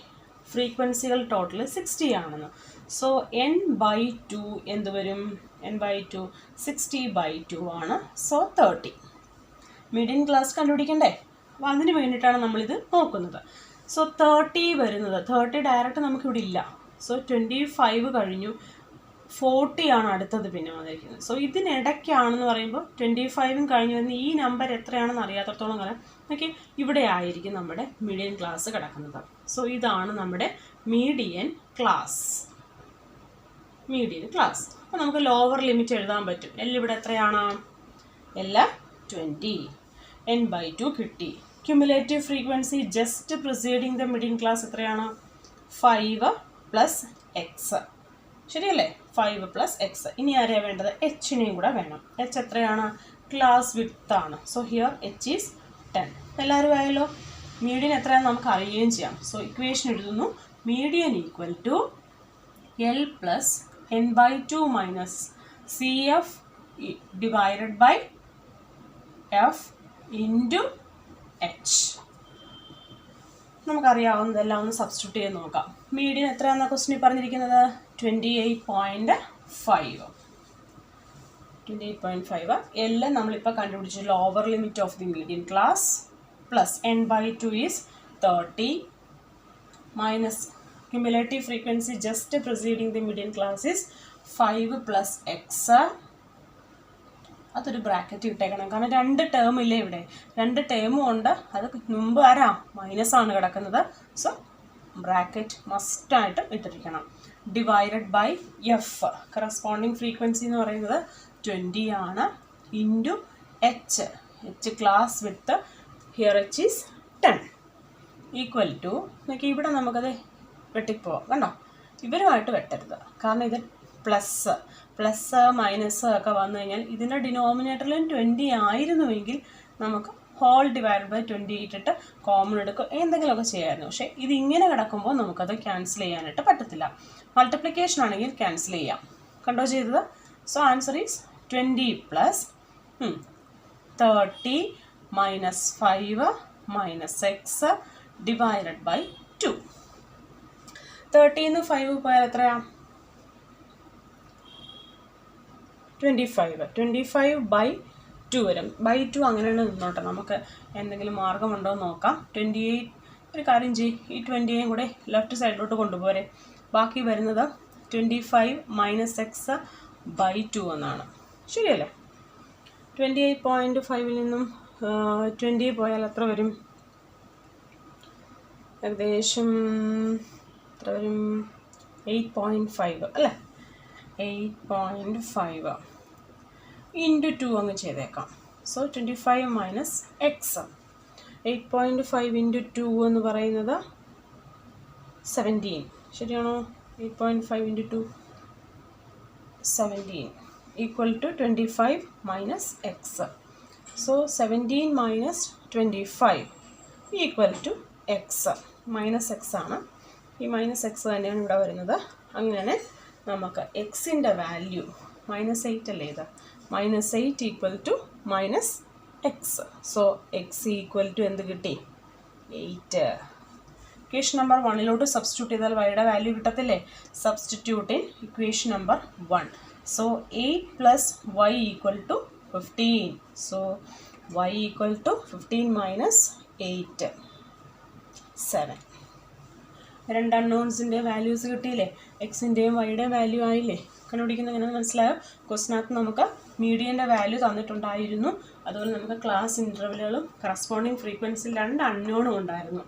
[SPEAKER 1] ഫ്രീക്വൻസികൾ ടോട്ടൽ 60 ആണെന്ന്. സോ n/2 എന്ത് വരും? n/2 60/2 ആണ്. സോ 30. മീഡിയൻ ക്ലാസ് കണ്ടുപിടിക്കണ്ടേ? അപ്പോൾ അതിന് വേണ്ടിയിട്ടാണ് നമ്മളിത് നോക്കുന്നത്. സോ 30 വരുന്നത്, 30 ഡയറക്റ്റ് നമുക്കിവിടെ ഇല്ല. സോ 25 കഴിഞ്ഞു, 40 ആണ് അടുത്തത് പിന്നെ വന്നിരിക്കുന്നത്. സോ ഇതിനിടയ്ക്കാണെന്ന് പറയുമ്പോൾ 25ഉം കഴിഞ്ഞ് വരുന്ന ഈ നമ്പർ എത്രയാണെന്ന് അറിയാത്തത്തോളം കാലം ഓക്കെ ഇവിടെ ആയിരിക്കും നമ്മുടെ മീഡിയൻ ക്ലാസ് കിടക്കുന്നത്. സോ ഇതാണ് നമ്മുടെ മീഡിയൻ ക്ലാസ്. അപ്പോൾ നമുക്ക് ലോവർ ലിമിറ്റ് എഴുതാൻ പറ്റും. ഇവിടെ എത്രയാണ്? 20. n/2 കിട്ടി. Cumulative frequency just preceding the median class എത്രയാണ്? 5 പ്ലസ് എക്സ്. ശരിയല്ലേ? 5 പ്ലസ് എക്സ്. ഇനി ആരെയാണ് വേണ്ടത്? എച്ചിനെയും കൂടെ വേണം. എച്ച് എത്രയാണ്? ക്ലാസ് വിഡ്ത്ത് ആണ്. So here H is 10. എല്ലാവരും ആയല്ലോ. മീഡിയൻ എത്രയാണെന്ന് നമുക്ക് അറിയുകയും ചെയ്യാം. സോ ഇക്വേഷൻ എഴുതുന്നു. Median equal to L plus n/2 minus C F divided by F into H. നമുക്കറിയാവുന്നതെല്ലാം ഒന്ന് സബ്സ്റ്റിറ്റ്യൂട്ട് ചെയ്ത് നോക്കാം. മീഡിയൻ എത്രയാണെന്ന ക്വസ്റ്റ്യനിൽ പറഞ്ഞിരിക്കുന്നത്? 28.5. എല്ലാം നമ്മളിപ്പോൾ കണ്ടുപിടിച്ചു. Lower limit of the median class plus n/2 is 30 minus cumulative frequency just preceding the median class is 5 plus X. അതൊരു ബ്രാക്കറ്റ് ഇട്ടേക്കണം, കാരണം 2 ടേം ഇല്ലേ ഇവിടെ, 2 ടേമും ഉണ്ട്. അത് മുമ്പ് മൈനസ് ആണ് കിടക്കുന്നത്. സോ ബ്രാക്കറ്റ് മസ്റ്റായിട്ട് ഇട്ടിരിക്കണം. Divided by F, corresponding frequency എന്ന് പറയുന്നത് 20 ആണ്, into H class with here H is 10 equal to നോക്കി. ഇവിടെ നമുക്കത് വെട്ടിപ്പോവാം കണ്ടോ. ഇവരുമായിട്ട് വെട്ടരുത്, കാരണം ഇത് പ്ലസ് മൈനസ് ഒക്കെ വന്നു കഴിഞ്ഞാൽ ഇതിൻ്റെ ഡിനോമിനേറ്ററിലും 20 ആയിരുന്നുവെങ്കിൽ നമുക്ക് ഹോൾ ഡിവൈഡ് ബൈ 20 ഇട്ടിട്ട് കോമൺ എടുക്കുക എന്തെങ്കിലുമൊക്കെ ചെയ്യാമായിരുന്നു. പക്ഷേ ഇതിങ്ങനെ കിടക്കുമ്പോൾ നമുക്കത് ക്യാൻസൽ ചെയ്യാനായിട്ട് പറ്റത്തില്ല. മൾട്ടിപ്ലിക്കേഷൻ ആണെങ്കിൽ ക്യാൻസൽ ചെയ്യാം. കണ്ടോ ചെയ്തത്? So answer is 20 plus 30 minus 5 minus 6 divided by 2. 30 5 പോയാൽ എത്രയാണ്? 25 ബൈ 2 വരും. ബൈ 2 അങ്ങനെയാണ് നിന്നോട്ടെ. നമുക്ക് എന്തെങ്കിലും മാർഗമുണ്ടോ എന്ന് നോക്കാം. 28 ഒരു കാര്യം ചെയ്യും, ഈ 20യും കൂടെ ലെഫ്റ്റ് സൈഡിലോട്ട് കൊണ്ടുപോരെ. ബാക്കി വരുന്നത് 25 മൈനസ് 6 ബൈ 2 എന്നാണ്. ശരിയല്ലേ? 28.5 നിന്നും 20 പോയാൽ എത്ര വരും? ഏകദേശം എത്ര വരും? 8.5 അല്ലേ? 8.5 ഇൻറ്റു 2 അങ്ങ് ചെയ്തേക്കാം. So 25 minus X. 8.5 ഇൻറ്റു 2 എന്ന് പറയുന്നത് 17. ശരിയാണോ? 8.5 into 2 17 equal to 25 minus X. So 17 minus 25 equal to X. Minus X ആണ്. ഈ മൈനസ് എക്സ് തന്നെയാണ് ഇവിടെ വരുന്നത്. അങ്ങനെ നമുക്ക് എക്സിൻ്റെ വാല്യൂ -8 അല്ലേ ഇത്? -8 equal to minus X. So x equal to എന്ത് കിട്ടി? 8. ഇക്വേഷൻ നമ്പർ 1 സബ്സ്റ്റിറ്റ്യൂട്ട് ചെയ്താൽ വൈയുടെ വാല്യൂ കിട്ടത്തില്ലേ? Substitute in equation number 1. So 8 plus y equal to 15. So y equal to 15 minus 8 7. രണ്ട് അൺനോൺസിൻ്റെ വാല്യൂസ് കിട്ടിയില്ലേ? എക്സിൻ്റെയും വൈയുടെയും വാല്യൂ ആയില്ലേ? കണ്ടുപിടിക്കുന്നത് എങ്ങനെ മനസ്സിലായോ? ക്വസ്റ്റിനകത്ത് നമുക്ക് മീഡിയൻ്റെ വാല്യൂ തന്നിട്ടുണ്ടായിരുന്നു. അതുപോലെ നമുക്ക് ക്ലാസ് ഇൻ്റർവെലുകളും കറസ്പോണ്ടിങ് ഫ്രീക്വൻസി 2 അൺനോണും ഉണ്ടായിരുന്നു.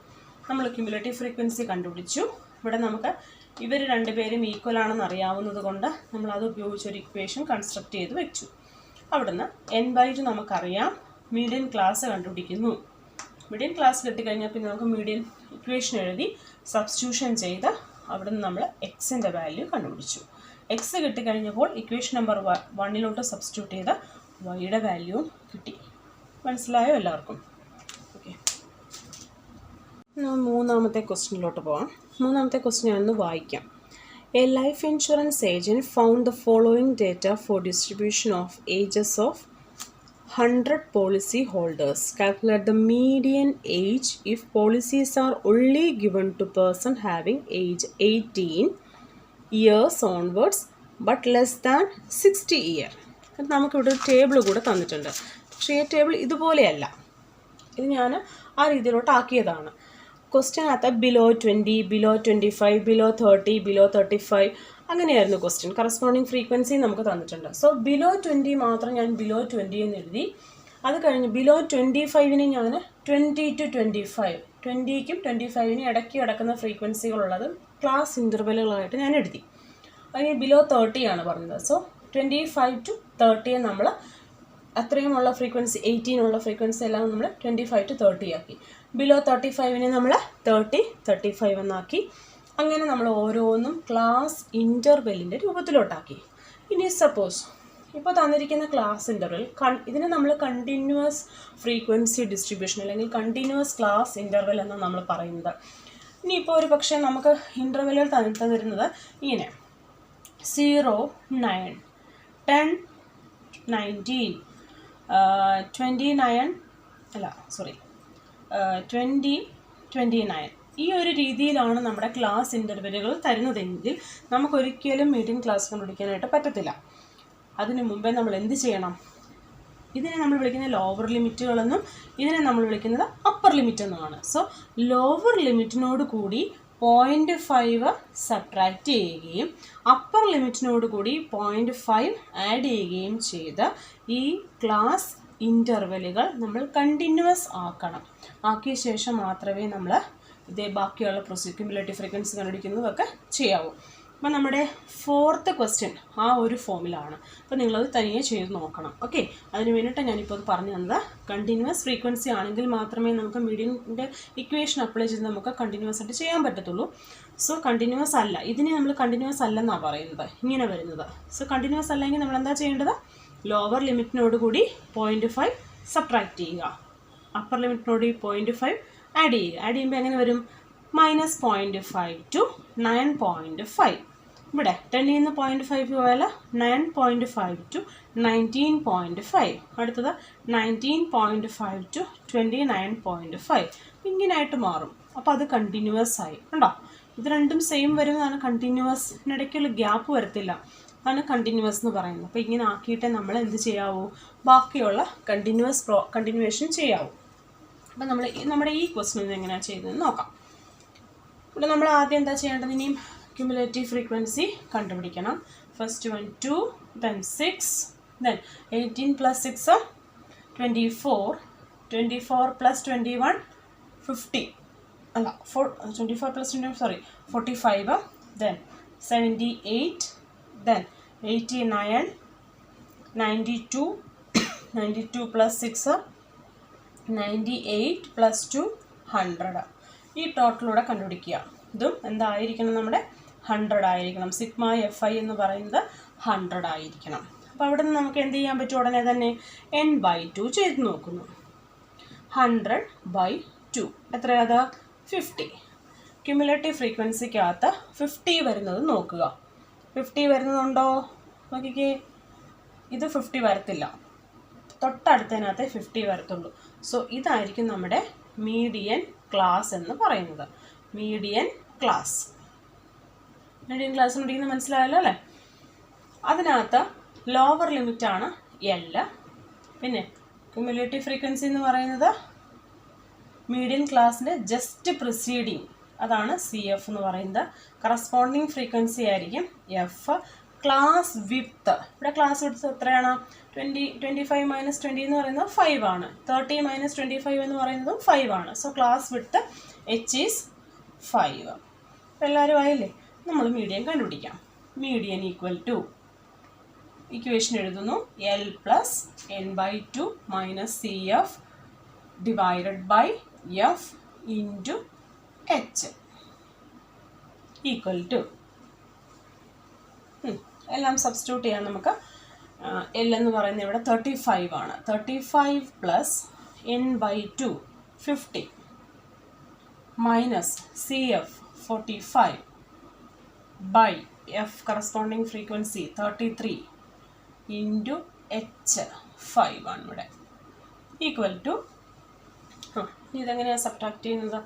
[SPEAKER 1] നമ്മൾ ക്യുമുലേറ്റീവ് ഫ്രീക്വൻസി കണ്ടുപിടിച്ചു. ഇവിടെ നമുക്ക് ഇവർ രണ്ടുപേരും ഈക്വൽ ആണെന്ന് അറിയാവുന്നത് കൊണ്ട് നമ്മളത് ഉപയോഗിച്ചൊരു ഇക്വേഷൻ കൺസ്ട്രക്ട് ചെയ്ത് വെച്ചു. അവിടുന്ന് n/2 നമുക്കറിയാം. മീഡിയൻ ക്ലാസ് കണ്ടുപിടിക്കുന്നു. മീഡിയൻ ക്ലാസ് കിട്ടിക്കഴിഞ്ഞാൽ പിന്നെ നമുക്ക് മീഡിയൻ ഇക്വേഷൻ എഴുതി സബ്സ്റ്റിറ്റ്യൂഷൻ ചെയ്ത് അവിടുന്ന് നമ്മൾ എക്സിൻ്റെ വാല്യൂ കണ്ടുപിടിച്ചു. എക്സ് കിട്ടിക്കഴിഞ്ഞപ്പോൾ ഇക്വേഷൻ നമ്പർ 1 സബ്സ്റ്റിറ്റ്യൂട്ട് ചെയ്ത് വൈയുടെ വാല്യൂവും കിട്ടി. മനസ്സിലായോ എല്ലാവർക്കും? ഓക്കെ, മൂന്നാമത്തെ ക്വസ്റ്റ്യനിലോട്ട് പോകാം. മൂന്നാമത്തെ ക്വസ്റ്റ്യൻ ഞാനൊന്ന് വായിക്കാം. A life insurance agent found the following data four distribution of ages of 100 policy holders. Calculate the median age if policies are only given to person having age 18 years onwards but less than 60 year. നമുക്കിവിടെ ഒരു ടേബിൾ കൂടെ തന്നിട്ടുണ്ട്. പക്ഷേ ഈ ടേബിൾ ഇതുപോലെയല്ല. ഇത് ഞാൻ ആ രീതിയിലോട്ട് ആക്കിയതാണ്. ക്വസ്റ്റ്യനകത്ത് ബിലോ 20, ബിലോ 25, ബിലോ 30, ബിലോ 35 അങ്ങനെയായിരുന്നു ക്വസ്റ്റ്യൻ. കറസ്പോണ്ടിങ് ഫ്രീക്വൻസി നമുക്ക് തന്നിട്ടുണ്ട്. സോ ബിലോ 20 മാത്രം ഞാൻ ബിലോ 20 എന്ന് എഴുതി. അത് കഴിഞ്ഞ് ബിലോ 25ന് ഞാൻ 20 to 25, 20ക്കും 25നും ഇടയ്ക്ക് കിടക്കുന്ന ഫ്രീക്വൻസികളുള്ളത് ക്ലാസ് ഇൻ്റർവെല്ലുകളായിട്ട് ഞാൻ എഴുതി. അതിന് ബിലോ 30 ആണ് പറഞ്ഞത്. സോ 25 to 30 നമ്മൾ അത്രയുമുള്ള ഫ്രീക്വൻസി 18 ഫ്രീക്വൻസി എല്ലാം നമ്മൾ 25 to 30 ആക്കി. ബിലോ 35നെ നമ്മൾ 30, 35 എന്നാക്കി. അങ്ങനെ നമ്മൾ ഓരോന്നും ക്ലാസ് ഇൻ്റർവെല്ലിൻ്റെ രൂപത്തിലോട്ടാക്കി. ഇനി സപ്പോസ് ഇപ്പോൾ തന്നിരിക്കുന്ന ക്ലാസ് ഇൻ്റർവെൽ ഇതിനെ നമ്മൾ കണ്ടിന്യൂസ് ഫ്രീക്വൻസി ഡിസ്ട്രിബ്യൂഷൻ അല്ലെങ്കിൽ കണ്ടിന്യൂസ് ക്ലാസ് ഇൻ്റർവെൽ എന്നാണ് നമ്മൾ പറയുന്നത്. ഇനിയിപ്പോൾ ഒരു പക്ഷേ നമുക്ക് ഇൻ്റർവെല്ലുകൾ തന്നിരുന്നത് ഇങ്ങനെ 0, 9, 10, 19, 29 അല്ല സോറി 20, 29 ഈ ഒരു രീതിയിലാണ് നമ്മുടെ ക്ലാസ് ഇൻ്റർവെല്ലുകൾ തരുന്നതെങ്കിൽ നമുക്കൊരിക്കലും മീഡിയൻ ക്ലാസ് കണ്ടുപിടിക്കാനായിട്ട് പറ്റത്തില്ല. അതിനു മുമ്പേ നമ്മൾ എന്ത് ചെയ്യണം? ഇതിനെ നമ്മൾ വിളിക്കുന്ന ലോവർ ലിമിറ്റുകളെന്നും ഇതിനെ നമ്മൾ വിളിക്കുന്നത് അപ്പർ ലിമിറ്റ് എന്നുമാണ്. സോ ലോവർ ലിമിറ്റിനോട് കൂടി 0.5 സബ്ട്രാക്റ്റ് ചെയ്യുകയും അപ്പർ ലിമിറ്റിനോട് കൂടി 0.5 ആഡ് ചെയ്യുകയും ചെയ്ത് ഈ ക്ലാസ് ഇൻ്റർവെല്ലുകൾ നമ്മൾ കണ്ടിന്യൂസ് ആക്കണം. ആക്കിയ ശേഷം മാത്രമേ നമ്മൾ ഇതേ ബാക്കിയുള്ള ക്യുമുലേറ്റീവ് ഫ്രീക്വൻസി കണ്ടുപിടിക്കുന്നതൊക്കെ ചെയ്യാവൂ. അപ്പോൾ നമ്മുടെ 4th ക്വസ്റ്റ്യൻ ആ ഒരു ഫോമിലാണ്. അപ്പോൾ നിങ്ങളത് തനിയെ ചെയ്ത് നോക്കണം. ഓക്കെ, അതിന് വേണ്ടിയിട്ട് ഞാനിപ്പോൾ അത് പറഞ്ഞു തന്നത്. കണ്ടിന്യൂസ് ഫ്രീക്വൻസി ആണെങ്കിൽ മാത്രമേ നമുക്ക് മീഡിയൻ്റെ ഇക്വേഷൻ അപ്ലൈ ചെയ്ത് നമുക്ക് കണ്ടിന്യൂസ് ആയിട്ട് ചെയ്യാൻ പറ്റത്തുള്ളൂ. സോ കണ്ടിന്യൂസ് അല്ല, ഇതിനെ നമ്മൾ കണ്ടിന്യൂസ് അല്ലെന്നാണ് പറയുന്നത്, ഇങ്ങനെ വരുന്നത്. സോ കണ്ടിന്യൂസ് അല്ലെങ്കിൽ നമ്മൾ എന്താ ചെയ്യേണ്ടത്? ലോവർ ലിമിറ്റിനോട് കൂടി 0.5 സബ്ട്രാക്ട് ചെയ്യുക, അപ്പർ ലിമിറ്റിനോട് 0.5 ആഡ് ചെയ്യുക. ആഡ് ചെയ്യുമ്പോൾ എങ്ങനെ വരും? -0.5 to 9.5. ഇവിടെ 10 നിന്ന് 0.5 പോയാൽ 9.5 to 19.5. അടുത്തത് 19.5 to 29.5. ഇങ്ങനെയായിട്ട് മാറും. അപ്പോൾ അത് കണ്ടിന്യൂസ് ആയി. കണ്ടോ? ഇത് രണ്ടും സെയിം വരുന്നതാണ് കണ്ടിന്യൂസിനിടയ്ക്കുള്ള ഗ്യാപ്പ് വരത്തില്ല, അതാണ് കണ്ടിന്യൂസ് എന്ന് പറയുന്നത്. അപ്പോൾ ഇങ്ങനെ ആക്കിയിട്ടേ നമ്മൾ എന്ത് ചെയ്യാവൂ? ബാക്കിയുള്ള കണ്ടിന്യൂവേഷൻ ചെയ്യാവൂ. അപ്പോൾ നമ്മൾ നമ്മുടെ ഈ ക്വസ്റ്റ്യൻ എങ്ങനെയാണ് ചെയ്തതെന്ന് നോക്കാം. ഇവിടെ നമ്മൾ ആദ്യം എന്താ ചെയ്യേണ്ടത്? ഇനിയും ക്യുമുലേറ്റീവ് ഫ്രീക്വൻസി കണ്ടുപിടിക്കണം. First 1 2 then 6 then 18 plus 6 24 24 plus 21 50 അല്ല 24 plus 21 sorry 45 then 78 then 89 92 92 plus 6 98 plus 2 100. ഈ ടോട്ടലൂടെ കണ്ടുപിടിക്കുക. ഇതും എന്തായിരിക്കണം? നമ്മുടെ 100 ആയിരിക്കണം. സിഗ്മ FI എന്ന് പറയുന്നത് 100 ആയിരിക്കണം. അപ്പോൾ അവിടെ നിന്ന് നമുക്ക് എന്ത് ചെയ്യാൻ പറ്റും? ഉടനെ തന്നെ n/2 ചെയ്ത് നോക്കുന്നു. 100/2 എത്രയാത്? 50. ക്യുമുലേറ്റീവ് ഫ്രീക്വൻസിക്കകത്ത് 50 വരുന്നത് നോക്കുക. 50 വരുന്നതുണ്ടോ? നോക്കിക്കേ, ഇത് 50 വരത്തില്ല, തൊട്ടടുത്തതിനകത്ത് 50 വരത്തുള്ളൂ. സോ ഇതായിരിക്കും നമ്മുടെ മീഡിയൻ ക്ലാസ് എന്ന് പറയുന്നത്. മീഡിയൻ ക്ലാസ് പഠിക്കുന്നത് മനസ്സിലായല്ലോ അല്ലേ? അതിനകത്ത് ലോവർ ലിമിറ്റാണ് L. പിന്നെ ക്യുമുലേറ്റീവ് ഫ്രീക്വൻസി എന്ന് പറയുന്നത് മീഡിയൻ ക്ലാസ്സിൻ്റെ ജസ്റ്റ് പ്രിസീഡിങ്, അതാണ് CF എന്ന് പറയുന്നത്. കറസ്പോണ്ടിങ് ഫ്രീക്വൻസി ആയിരിക്കും F. ക്ലാസ് വിഡ്ത്ത്, ഇവിടെ ക്ലാസ് വിഡ്ത്ത് എത്രയാണ്? 25 - 20 എന്ന് പറയുന്നത് 5 ആണ്. 30 - 25 എന്ന് പറയുന്നതും 5 ആണ്. So class width H is 5. അപ്പോൾ എല്ലാവരും ആയില്ലേ? നമ്മൾ മീഡിയൻ കണ്ടുപിടിക്കാം. മീഡിയൻ ഈക്വൽ ടു ഇക്വേഷൻ എഴുതുന്നു. L + n/2 - CF divided by F into H equal to, എല്ലാം സബ്സ്റ്റിറ്റ്യൂട്ട് ചെയ്യാം നമുക്ക്. L എന്ന് പറയുന്നത് ഇവിടെ 35 ആണ്. 35 + n/2 50 minus CF 45 by F corresponding frequency 33 into H 5 ആണ് ഇവിടെ ഈക്വൽ ടു. ഇതെങ്ങനെയാണ് സബ്ട്രാക്ട് ചെയ്യുന്നത്?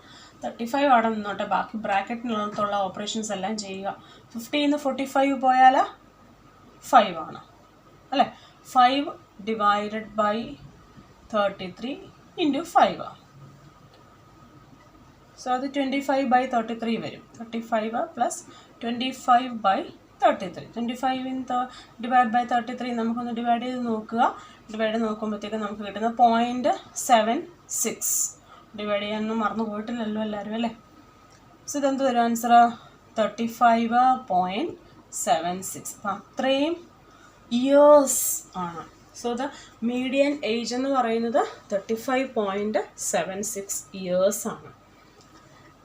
[SPEAKER 1] 35 അവിടെ നിന്നോട്ടെ, ബാക്കി ബ്രാക്കറ്റിനകത്തുള്ള ഓപ്പറേഷൻസ് എല്ലാം ചെയ്യുക. 50 നിന്ന് 45 പോയാൽ 5 ആണ് അല്ലേ? 5 ഡിവൈഡഡ് ബൈ 33 ഇൻറ്റു 5 ആണ്. സോ അത് 25/33 വരും. 35 + 25/33. 25 ഡിവൈഡ് ബൈ 33 നമുക്കൊന്ന് ഡിവൈഡ് ചെയ്ത് നോക്കുക. ഡിവൈഡ് നോക്കുമ്പോഴത്തേക്ക് നമുക്ക് കിട്ടുന്ന 0.76. ഡിവൈഡ് ചെയ്യാനൊന്നും മറന്നു പോയിട്ടില്ലല്ലോ എല്ലാവരും അല്ലേ? സോ ഇതെന്ത് വരും ആൻസർ? 35.76. അപ്പം അത്രയും ഇയേഴ്സ് ആണ്. സോ ദ മീഡിയൻ ഏജ് എന്ന് പറയുന്നത് 35.76 ഇയേഴ്സ് ആണ്.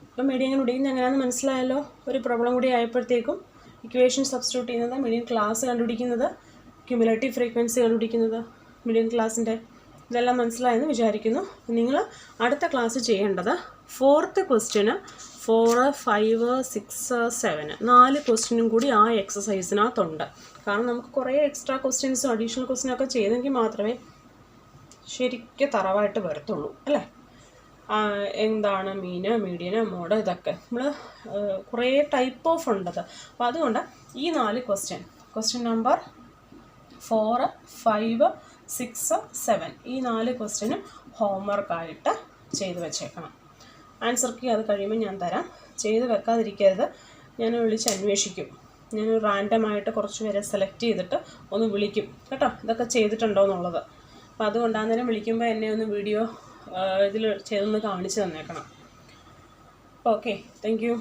[SPEAKER 1] അപ്പോൾ മീഡിയൻ കണ്ടുപിടിക്കുന്നത് എങ്ങനെയാണെന്ന് മനസ്സിലായല്ലോ. ഒരു പ്രോബ്ലം കൂടി ആയപ്പോഴത്തേക്കും ഇക്വേഷൻ സബ്സ്റ്റിറ്റ്യൂട്ട് ചെയ്യുന്നത്, മീഡിയൻ ക്ലാസ് കണ്ടുപിടിക്കുന്നത്, ക്യുമുലേറ്റീവ് ഫ്രീക്വൻസി കണ്ടുപിടിക്കുന്നത്, മീഡിയൻ ക്ലാസ്സിൻ്റെ ഇതെല്ലാം മനസ്സിലായെന്ന് വിചാരിക്കുന്നു. നിങ്ങൾ അടുത്ത ക്ലാസ് ചെയ്യേണ്ടത് 4th ക്വസ്റ്റ്യന് 4, 5, 6, 7 4 ക്വസ്റ്റ്യനും കൂടി ആ എക്സസൈസിനകത്തുണ്ട്. കാരണം നമുക്ക് കുറേ എക്സ്ട്രാ ക്വസ്റ്റ്യൻസും അഡീഷണൽ ക്വസ്റ്റ്യനൊക്കെ ചെയ്തെങ്കിൽ മാത്രമേ ശരിക്കും തറവായിട്ട് വരത്തുള്ളൂ അല്ലേ? എന്താണ് മീന്, മീഡിയന്, മോഡ്, ഇതൊക്കെ നമ്മൾ കുറേ ടൈപ്പ് ഓഫ് ഉണ്ടത്. അപ്പോൾ അതുകൊണ്ട് ഈ 4 ക്വസ്റ്റ്യൻ നമ്പർ 4, 5, 6, 7 ഈ 4 ക്വസ്റ്റ്യനും ഹോംവർക്കായിട്ട് ചെയ്ത് വെച്ചേക്കണം. ആൻസർ കീ അത് കഴിയുമ്പോൾ ഞാൻ തരാം. ചെയ്ത് വെക്കാതിരിക്കരുത്, ഞാൻ വിളിച്ച് അന്വേഷിക്കും. ഞാൻ റാൻഡമായിട്ട് കുറച്ച് പേരെ സെലക്ട് ചെയ്തിട്ട് ഒന്ന് വിളിക്കും കേട്ടോ, ഇതൊക്കെ ചെയ്തിട്ടുണ്ടോ എന്നുള്ളത്. അപ്പോൾ അതുകൊണ്ട് അന്നേരം വിളിക്കുമ്പോൾ എന്നെ ഒന്ന് വീഡിയോ ഇതിൽ ചെയ്തൊന്ന് കാണിച്ച് തന്നേക്കണം. Okay, thank you.